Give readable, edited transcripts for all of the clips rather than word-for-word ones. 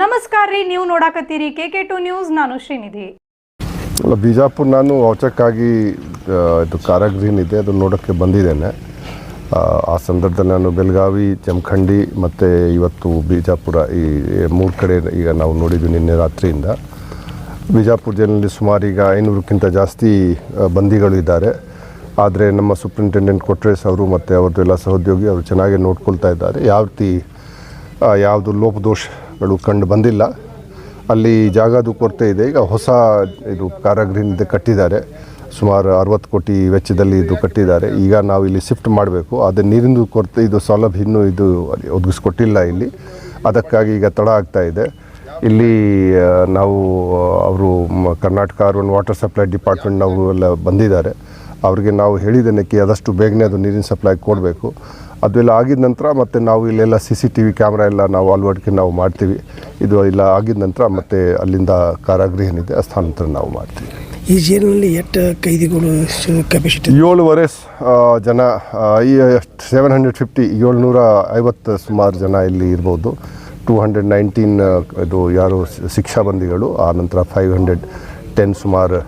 ನಮಸ್ಕಾರ ರೀ, ನೀವು ನೋಡಾಕತ್ತೀರಿ KK2 ನ್ಯೂಸ್. ನಾನು ಶ್ರೀನಿಧಿ. ಬಿಜಾಪುರ ನಾನು ಔಚಕ್ಕಾಗಿ ಇದು ಕಾರಾಗೃಹ ಇದೆ, ಅದು ನೋಡೋಕ್ಕೆ ಬಂದಿದ್ದೇನೆ. ಆ ಸಂದರ್ಭದಲ್ಲಿ ನಾನು ಬೆಳಗಾವಿ, ಜಮಖಂಡಿ ಮತ್ತು ಇವತ್ತು ಬಿಜಾಪುರ ಈ 3 ಕಡೆ ಈಗ ನಾವು ನೋಡಿದ್ವಿ ನಿನ್ನೆ ರಾತ್ರಿಯಿಂದ. ಬಿಜಾಪುರ ಜೈಲಿನಲ್ಲಿ ಸುಮಾರು ಈಗ 500ಕ್ಕಿಂತ ಜಾಸ್ತಿ ಬಂದಿಗಳು ಇದ್ದಾರೆ. ಆದರೆ ನಮ್ಮ ಸೂಪ್ರಿಂಟೆಂಡೆಂಟ್ ಕೊಟ್ರೇಸ್ ಅವರು ಮತ್ತು ಅವ್ರದ್ದು ಎಲ್ಲ ಸಹೋದ್ಯೋಗಿ ಅವರು ಚೆನ್ನಾಗಿ ನೋಡ್ಕೊಳ್ತಾ ಇದ್ದಾರೆ. ಯಾವುದು ಲೋಪದೋಷಗಳು ಕಂಡು ಬಂದಿಲ್ಲ. ಅಲ್ಲಿ ಜಾಗದ ಕೊರತೆ ಇದೆ. ಈಗ ಹೊಸ ಇದು ಕಾರಾಗೃಹ ಕಟ್ಟಿದ್ದಾರೆ, ಸುಮಾರು 60 ಕೋಟಿ ವೆಚ್ಚದಲ್ಲಿ ಇದು ಕಟ್ಟಿದ್ದಾರೆ. ಈಗ ನಾವು ಇಲ್ಲಿ ಶಿಫ್ಟ್ ಮಾಡಬೇಕು. ಅದೇ ನೀರಿಂದು ಕೊರತೆ, ಇದು ಸೌಲಭ್ಯ ಇನ್ನೂ ಇದು ಒದಗಿಸ್ಕೊಟ್ಟಿಲ್ಲ ಇಲ್ಲಿ. ಅದಕ್ಕಾಗಿ ಈಗ ತಡ ಆಗ್ತಾ ಇದೆ. ಇಲ್ಲಿ ನಾವು ಅವರು ಕರ್ನಾಟಕ ಅರ್ಬನ್ ವಾಟರ್ ಸಪ್ಲೈ ಡಿಪಾರ್ಟ್ಮೆಂಟ್ನವರು ಎಲ್ಲ ಬಂದಿದ್ದಾರೆ. ಅವರಿಗೆ ನಾವು ಹೇಳಿದ್ದೇನೆ ಆದಷ್ಟು ಬೇಗನೆ ಅದು ನೀರಿನ ಸಪ್ಲೈ ಕೊಡಬೇಕು. ಅದೆಲ್ಲ ಆಗಿದ ನಂತರ ಮತ್ತು ನಾವು ಇಲ್ಲೆಲ್ಲ CCTV ಕ್ಯಾಮ್ರಾ ಎಲ್ಲ ನಾವು ಅಳವಡಿಕೆ ನಾವು ಮಾಡ್ತೀವಿ. ಇದು ಎಲ್ಲ ಆಗಿದ ನಂತರ ಮತ್ತು ಅಲ್ಲಿಂದ ಕಾರಾಗೃಹ ಏನಿದೆ ಸ್ಥಾನಾಂತರ ನಾವು ಮಾಡ್ತೀವಿ. ಈ ಜೈಲಿನಲ್ಲಿ ಎಷ್ಟು ಕೈದಿಗಳು ಕೆಪಾಸಿಟಿ? 7.5 ಜನ, 750 ಸುಮಾರು ಜನ ಇಲ್ಲಿ ಇರ್ಬೋದು. 219 ಇದು ಯಾರು ಶಿಕ್ಷಾ ಬಂದಿಗಳು, ಆ ನಂತರ 510 ಸುಮಾರು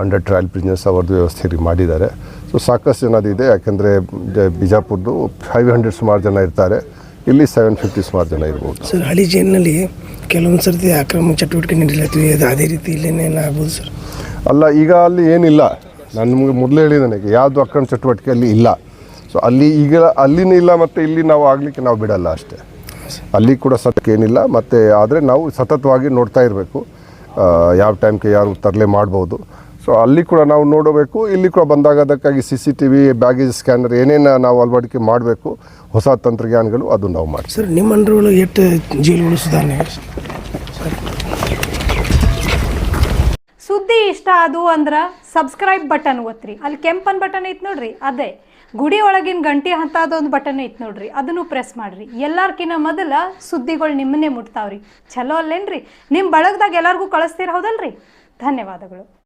ಅಂಡರ್ ಟ್ರಯಲ್ ಪ್ರಿಸನರ್ಸ್ ಅವ್ರದ್ದು ವ್ಯವಸ್ಥೆ ಮಾಡಿದ್ದಾರೆ. ಸೊ ಸಾಕಷ್ಟು ಜನದಿದೆ. ಯಾಕೆಂದರೆ ಬಿಜಾಪುರದ್ದು 500 ಸುಮಾರು ಜನ ಇರ್ತಾರೆ, ಇಲ್ಲಿ 750 ಸುಮಾರು ಜನ ಇರ್ಬೋದು. ಸರ್, ಹಳಿ ಜೈಲಿನಲ್ಲಿ ಕೆಲವೊಂದು ಸರ್ತಿ ಆಕ್ರಮಣ ಚಟುವಟಿಕೆ ನಡೀಲತ್ತೀವಿ, ಅದು ಅದೇ ರೀತಿ ಇಲ್ಲೇನೇನು ಆಗ್ಬೋದು ಸರ್? ಅಲ್ಲ, ಈಗ ಅಲ್ಲಿ ಏನಿಲ್ಲ. ನಾನು ನಿಮಗೆ ಮೊದಲೇ ಹೇಳಿದ್ದೇನೆ ಯಾವುದು ಅಕ್ರಮ ಚಟುವಟಿಕೆ ಅಲ್ಲಿ ಇಲ್ಲ. ಸೊ ಅಲ್ಲಿ ಈಗ ಅಲ್ಲಿನೂ ಇಲ್ಲ, ಮತ್ತು ಇಲ್ಲಿ ನಾವು ಆಗಲಿಕ್ಕೆ ನಾವು ಬಿಡಲ್ಲ ಅಷ್ಟೇ. ಅಲ್ಲಿ ಕೂಡ ಏನಿಲ್ಲ. ಮತ್ತು ಆದರೆ ನಾವು ಸತತವಾಗಿ ನೋಡ್ತಾ ಇರಬೇಕು, ಯಾವ ಟೈಮ್ಗೆ ಯಾರು ತರಲೆ ಮಾಡ್ಬೋದು. ಸೊ ಅಲ್ಲಿ ಕೂಡ ನಾವು ನೋಡಬೇಕು. ಇಲ್ಲಿ ಕೂಡ ಬಂದಾಗ ಅದಕ್ಕಾಗಿ CCTV, ಬ್ಯಾಗೇಜ್ ಸ್ಕ್ಯಾನರ್ ಏನೇನು ನಾವು ಅಳವಡಿಕೆ ಮಾಡಬೇಕು, ಹೊಸ ತಂತ್ರಜ್ಞಾನಗಳು ಅದು ನಾವು ಮಾಡ್ತೀವಿ. ಸರ್, ನಿಮ್ಮ ಅಂಡರ್ ಎಷ್ಟು ಜೈಲುಗಳು ಸುಧಾರಣೆ? ಸುದ್ದಿ ಇಷ್ಟ ಆದವು ಅಂದ್ರೆ ಸಬ್ಸ್ಕ್ರೈಬ್ ಬಟನ್ ಒತ್ತಿರಿ. ಅಲ್ಲಿ ಕೆಂಪನ್ ಬಟನ್ ಐತೆ ನೋಡ್ರಿ, ಅದೇ ಗುಡಿ ಒಳಗಿನ ಗಂಟೆ ಹಂತದೊಂದು ಬಟನ್ ಐತೆ ನೋಡ್ರಿ, ಅದನ್ನು ಪ್ರೆಸ್ ಮಾಡಿರಿ. ಎಲ್ಲರ್ಕಿನ್ನ ಮೊದಲ ಸುದ್ದಿಗಳು ನಿಮ್ಮನ್ನೇ ಮುಟ್ತಾವ್ರಿ. ಚಲೋ ಅಲ್ಲೇನ್ರಿ? ನಿಮ್ಮ ಬಳಗದಾಗ ಎಲ್ಲರಿಗೂ ಕಳಿಸ್ತೀರ, ಹೌದಲ್ರಿ? ಧನ್ಯವಾದಗಳು.